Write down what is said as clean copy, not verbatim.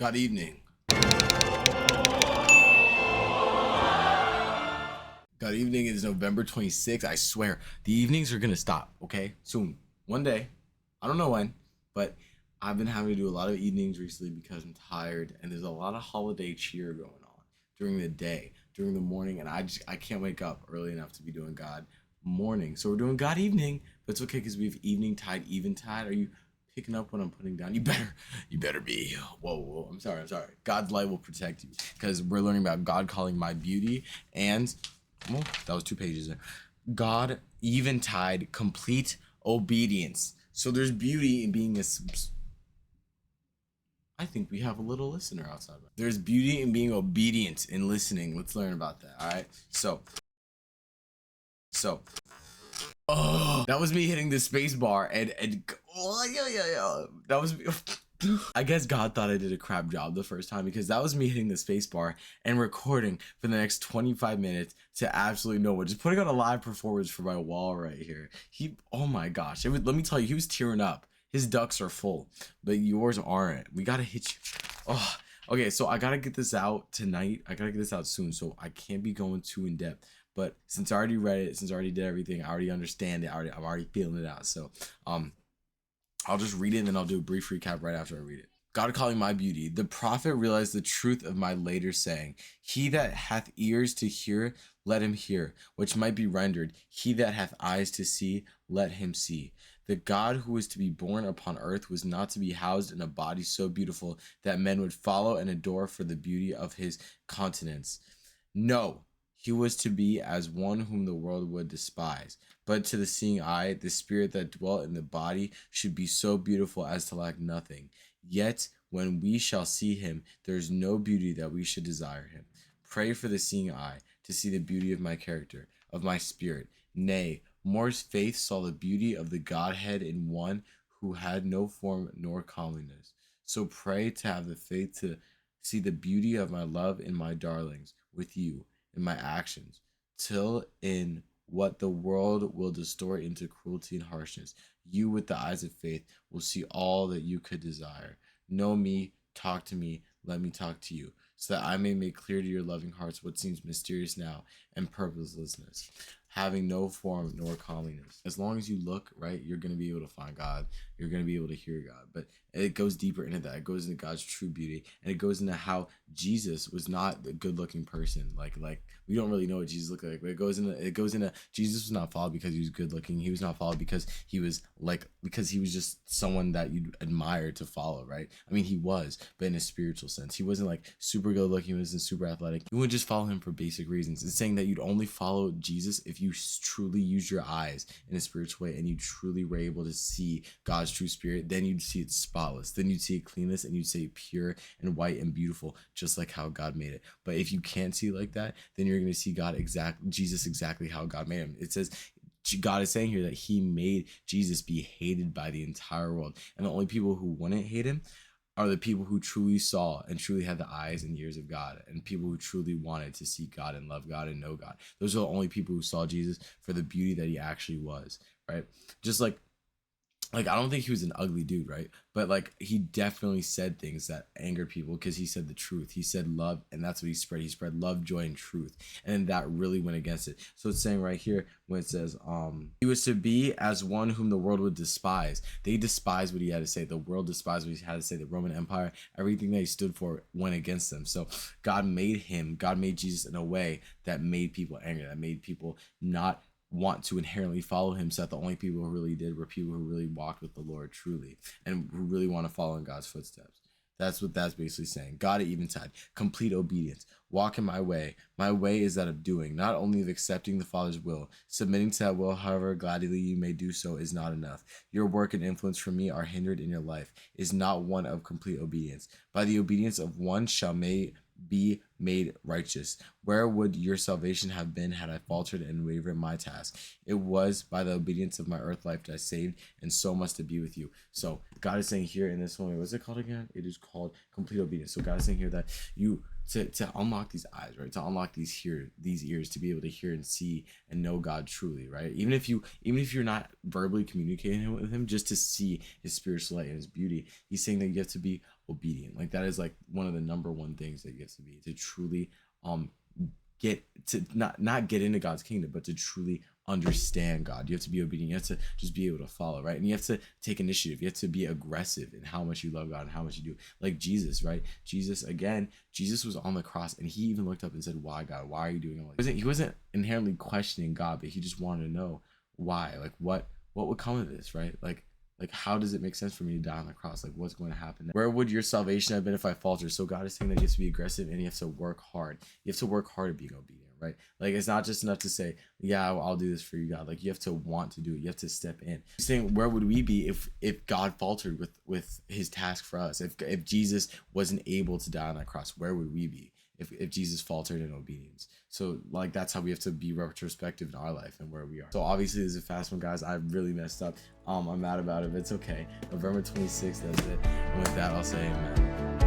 Good evening. Good evening is November 26th. I swear, the evenings are gonna stop, okay? Soon. One day. I don't know when, but I've been having to do a lot of evenings recently because I'm tired and there's a lot of holiday cheer going on during the day, during the morning, and I can't wake up early enough to be doing God morning. So we're doing God evening, but it's okay because we have evening tide, eventide. Are you picking up what I'm putting down? You better be. Whoa, I'm sorry. God's light will protect you because we're learning about God calling my beauty and, well, that was 2 pages there. God eventide, complete obedience. So there's beauty in being a. I think we have a little listener outside. There's beauty in being obedient and listening. Let's learn about that. All right. So oh, that was me hitting the space bar and oh, yeah. That was me. I guess God thought I did a crap job the first time because that was me hitting the space bar and recording for the next 25 minutes to absolutely no one. Just putting on a live performance for my wall right here. Oh my gosh. Let me tell you, he was tearing up. His ducks are full, but yours aren't. We gotta hit you. Oh, okay. So I gotta get this out tonight. I gotta get this out soon. So I can't be going too in depth. But since I already read it, since I already did everything, I already understand it. I'm already feeling it out. So, I'll just read it and then I'll do a brief recap right after I read it. God calling my beauty. The prophet realized the truth of my later saying, he that hath ears to hear, let him hear, which might be rendered, he that hath eyes to see, let him see. The God who was to be born upon earth was not to be housed in a body so beautiful that men would follow and adore for the beauty of his countenance. No, he was to be as one whom the world would despise. But to the seeing eye, the spirit that dwelt in the body should be so beautiful as to lack nothing. Yet, when we shall see him, there is no beauty that we should desire him. Pray for the seeing eye, to see the beauty of my character, of my spirit. Nay, more faith saw the beauty of the Godhead in one who had no form nor comeliness. So pray to have the faith to see the beauty of my love in my darlings, with you, in my actions, till in what the world will distort into cruelty and harshness, you with the eyes of faith will see all that you could desire. Know me, talk to me, let me talk to you, so that I may make clear to your loving hearts what seems mysterious now and purposelessness, having no form nor comeliness. As long as you look, right, you're going to be able to find God. You're going to be able to hear God. But it goes deeper into that. It goes into God's true beauty. And it goes into how Jesus was not a good looking person. Like we don't really know what Jesus looked like. But it goes into Jesus was not followed because he was good looking. He was not followed because he was just someone that you'd admire to follow, right? I mean, he was, but in a spiritual sense. He wasn't like super good looking. He wasn't super athletic. You wouldn't just follow him for basic reasons. It's saying that you'd only follow Jesus if you truly use your eyes in a spiritual way and you truly were able to see God's true spirit. Then you'd see it spotless. Then you'd see it cleanless and you'd see it pure and white and beautiful, just like how God made it. But if you can't see it like that, then you're going to see Jesus exactly how God made him. It says God is saying here that he made Jesus be hated by the entire world. And the only people who wouldn't hate him are the people who truly saw and truly had the eyes and ears of God, and people who truly wanted to see God and love God and know God. Those are the only people who saw Jesus for the beauty that he actually was, right? Just like I don't think he was an ugly dude, right? But he definitely said things that angered people because he said the truth. He said love, and that's what he spread. He spread love, joy, and truth, and that really went against it. So it's saying right here when it says he was to be as one whom the world would despise. They despised what he had to say. The world despised what he had to say. The Roman Empire, everything that he stood for went against them. So God made Jesus in a way that made people angry, that made people not want to inherently follow him, so that the only people who really did were people who really walked with the Lord truly and who really want to follow in God's footsteps. That's what that's basically saying. God at eventide, complete obedience. Walk in my way. My way is that of doing, not only of accepting the Father's will. Submitting to that will, however gladly you may do so, is not enough. Your work and influence for me are hindered in your life, is not one of complete obedience. By the obedience of one shall be made righteous. Where would your salvation have been had I faltered and wavered in my task? It was by the obedience of my earth life that I saved, and so must it be with you. So God is saying here in this one, what's it called again? It is called complete obedience. So God is saying here that you to unlock these eyes, right? To unlock these ears to be able to hear and see and know God truly, right? Even if you're not verbally communicating with him, just to see his spiritual light and his beauty, he's saying that you have to be obedient. Like that is like one of the number one things that you have to be, to truly get to not get into God's kingdom, but to truly understand God. You have to be obedient. You have to just be able to follow, right? And you have to take initiative. You have to be aggressive in how much you love God and how much you do. Like Jesus, right? Jesus was on the cross, and he even looked up and said, "Why, God? Why are you doing all this?" He wasn't inherently questioning God, but he just wanted to know why. Like what would come of this, right? Like how does it make sense for me to die on the cross? Like what's going to happen? Where would your salvation have been if I falter? So God is saying that you have to be aggressive and you have to work hard. You have to work hard at being obedient, right? Like it's not just enough to say, yeah, I'll do this for you, God. Like you have to want to do it. You have to step in. He's saying, where would we be if God faltered with his task for us? If Jesus wasn't able to die on that cross, where would we be? If Jesus faltered in obedience. So like that's how we have to be retrospective in our life and where we are. So obviously this is a fast one, guys. I really messed up. I'm mad about it, but it's okay. November 26th, that's it. And with that, I'll say amen.